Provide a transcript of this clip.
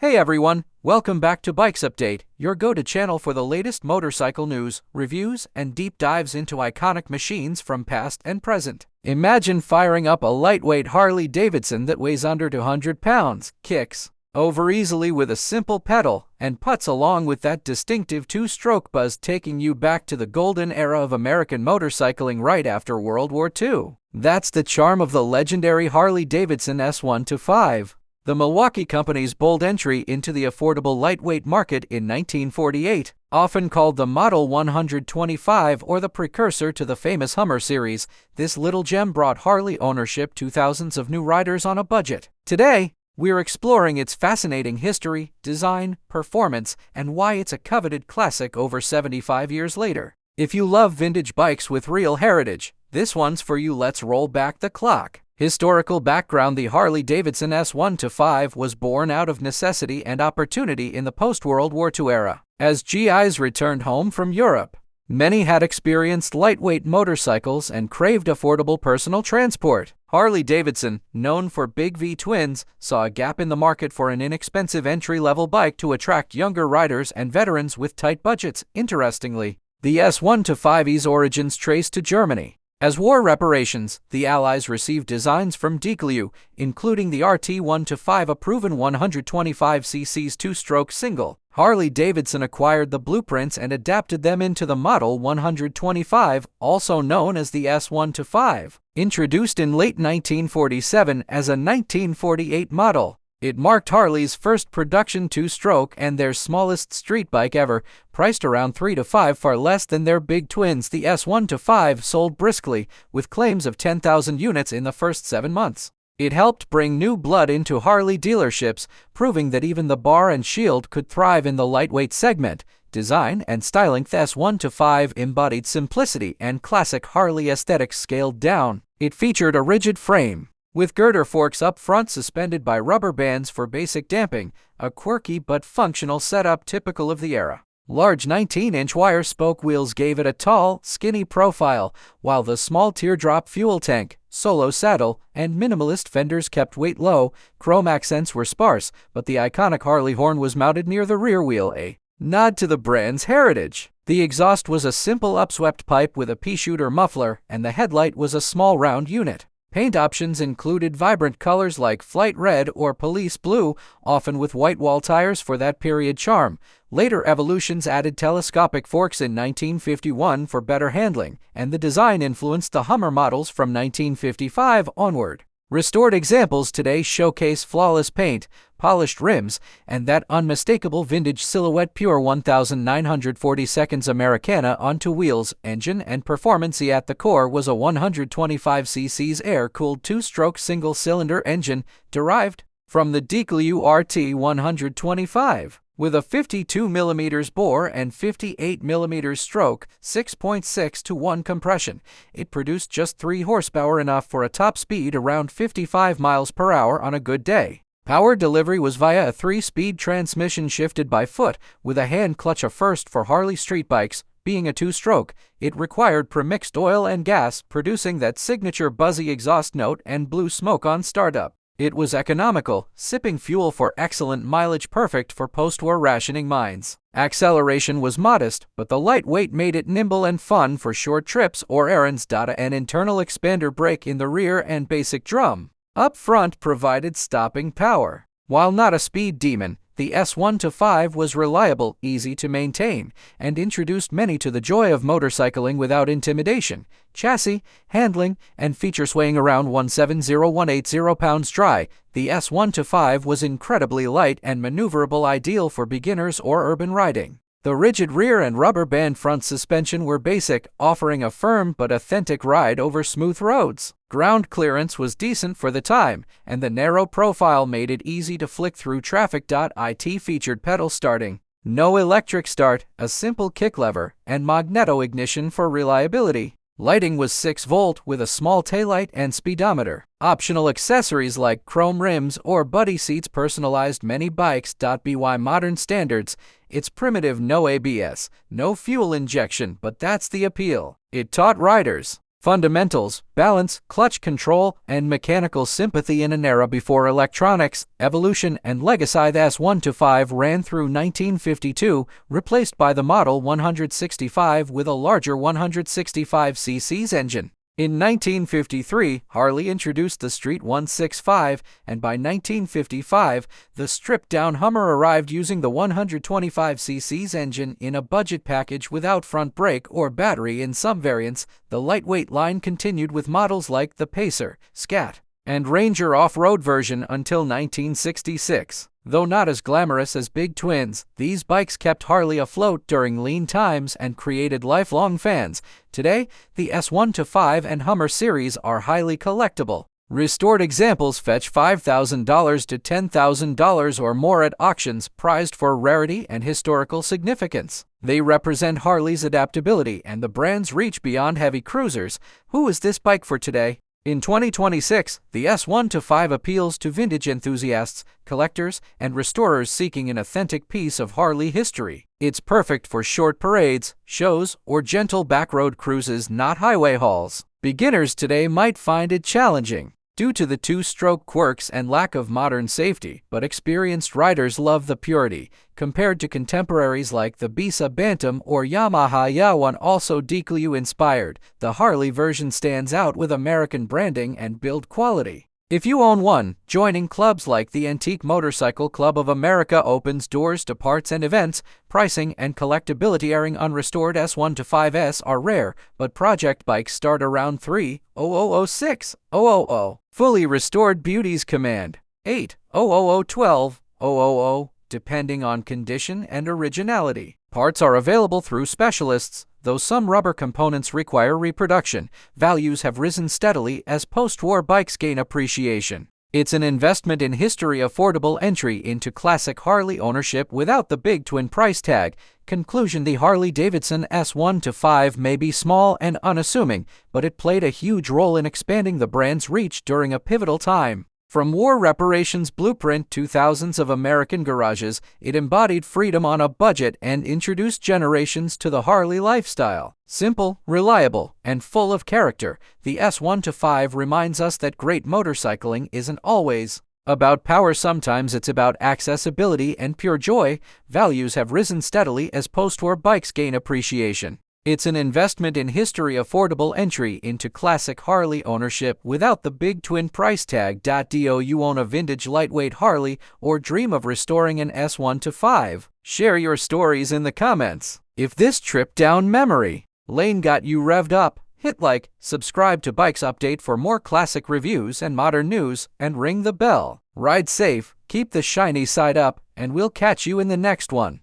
Hey everyone, welcome back to Bikes Update, your go-to channel for the latest motorcycle news, reviews, and deep dives into iconic machines from past and present. Imagine firing up a lightweight Harley-Davidson that weighs under 200 pounds, kicks over easily with a simple pedal, and puts along with that distinctive two-stroke buzz, taking you back to the golden era of American motorcycling right after World War II. That's the charm of the legendary Harley-Davidson S-125. The Milwaukee Company's bold entry into the affordable lightweight market in 1948, often called the Model 125 or the precursor to the famous Hummer series, this little gem brought Harley ownership to thousands of new riders on a budget. Today, we're exploring its fascinating history, design, performance, and why it's a coveted classic over 75 years later. If you love vintage bikes with real heritage, this one's for you. Let's roll back the clock. Historical background: the Harley-Davidson S-125 was born out of necessity and opportunity in the post-World War II era. As GIs returned home from Europe, many had experienced lightweight motorcycles and craved affordable personal transport. Harley-Davidson, known for big V-twins, saw a gap in the market for an inexpensive entry-level bike to attract younger riders and veterans with tight budgets. Interestingly, the S-125's origins trace to Germany. As war reparations, the Allies received designs from DeGlue, including the RT-125, a proven 125cc two-stroke single. Harley-Davidson acquired the blueprints and adapted them into the Model 125, also known as the S-125. Introduced in late 1947 as a 1948 model, it marked Harley's first production two-stroke and their smallest street bike ever, priced around $3 to $5, far less than their big twins. The S-125 sold briskly, with claims of 10,000 units in the first 7 months. It helped bring new blood into Harley dealerships, proving that even the bar and shield could thrive in the lightweight segment. Design and styling: the S-125 embodied simplicity and classic Harley aesthetics scaled down. It featured a rigid frame, with girder forks up front suspended by rubber bands for basic damping, a quirky but functional setup typical of the era. Large 19-inch wire spoke wheels gave it a tall, skinny profile, while the small teardrop fuel tank, solo saddle, and minimalist fenders kept weight low. Chrome accents were sparse, but the iconic Harley horn was mounted near the rear wheel, a nod to the brand's heritage. The exhaust was a simple upswept pipe with a pea-shooter muffler, and the headlight was a small round unit. Paint options included vibrant colors like flight red or police blue, often with white wall tires for that period charm. Later evolutions added telescopic forks in 1951 for better handling, and the design influenced the Hummer models from 1955 onward. Restored examples today showcase flawless paint, polished rims, and that unmistakable vintage silhouette. Pure 1940 seconds Americana onto wheels. Engine and performance: at the core was a 125cc's air-cooled two-stroke single-cylinder engine derived from the DeGlue RT-125. With a 52mm bore and 58mm stroke, 6.6-to-1 compression, it produced just 3 horsepower, enough for a top speed around 55 miles per hour on a good day. Power delivery was via a 3-speed transmission shifted by foot, with a hand clutch, a first for Harley street bikes. Being a two-stroke, it required premixed oil and gas, producing that signature buzzy exhaust note and blue smoke on startup. It was economical, sipping fuel for excellent mileage, perfect for post-war rationing minds. Acceleration was modest, but the lightweight made it nimble and fun for short trips or errands. An internal expander brake in the rear and basic drum up front provided stopping power. While not a speed demon, the S-125 was reliable, easy to maintain, and introduced many to the joy of motorcycling without intimidation. Chassis, handling, and features: weighing around 170-180 pounds dry, the S-125 was incredibly light and maneuverable, ideal for beginners or urban riding. The rigid rear and rubber band front suspension were basic, offering a firm but authentic ride over smooth roads. Ground clearance was decent for the time, and the narrow profile made it easy to flick through traffic. It featured pedal starting, no electric start, a simple kick lever, and magneto ignition for reliability. Lighting was 6-volt with a small taillight and speedometer. Optional accessories like chrome rims or buddy seats personalized many bikes. By modern standards, it's primitive: no ABS, no fuel injection, but that's the appeal. It taught riders Fundamentals, balance, clutch control, and mechanical sympathy. In an era before electronics, evolution and legacy, the S-125 ran through 1952, replaced by the Model 165 with a larger 165cc engine. In 1953, Harley introduced the Street 165, and by 1955, the stripped-down Hummer arrived using the 125cc engine in a budget package without front brake or battery. In some variants, the lightweight line continued with models like the Pacer, Scat, and Ranger off-road version until 1966. Though not as glamorous as Big Twins, these bikes kept Harley afloat during lean times and created lifelong fans. Today, the S-125 and Hummer series are highly collectible. Restored examples fetch $5,000 to $10,000 or more at auctions, prized for rarity and historical significance. They represent Harley's adaptability and the brand's reach beyond heavy cruisers. Who is this bike for today? In 2026, the S-125 appeals to vintage enthusiasts, collectors, and restorers seeking an authentic piece of Harley history. It's perfect for short parades, shows, or gentle backroad cruises, not highway hauls. Beginners today might find it challenging due to the two-stroke quirks and lack of modern safety, but experienced riders love the purity. Compared to contemporaries like the Bisa Bantam or Yamaha Ya1, also deeply inspired, the Harley version stands out with American branding and build quality. If you own one, joining clubs like the Antique Motorcycle Club of America opens doors to parts and events. Pricing and collectability. Airing unrestored S-125s are rare, but project bikes start around $3,000–$6,000. Fully restored beauties command $8,000–$12,000, depending on condition and originality. Parts are available through specialists, though some rubber components require reproduction. Values have risen steadily as post-war bikes gain appreciation. It's an investment in history, affordable entry into classic Harley ownership without the big twin price tag. Conclusion: the Harley-Davidson S-125 may be small and unassuming, but it played a huge role in expanding the brand's reach during a pivotal time. From war reparations blueprint to thousands of American garages, it embodied freedom on a budget and introduced generations to the Harley lifestyle. Simple, reliable, and full of character, the S-125 reminds us that great motorcycling isn't always about power. Sometimes it's about accessibility and pure joy. Values have risen steadily as post-war bikes gain appreciation. It's an investment in history, affordable entry into classic Harley ownership without the big twin price tag. Do you own a vintage lightweight Harley or dream of restoring an S-125? Share your stories in the comments. If this trip down memory lane got you revved up, hit like, subscribe to Bikes Update for more classic reviews and modern news, and ring the bell. Ride safe, keep the shiny side up, and we'll catch you in the next one.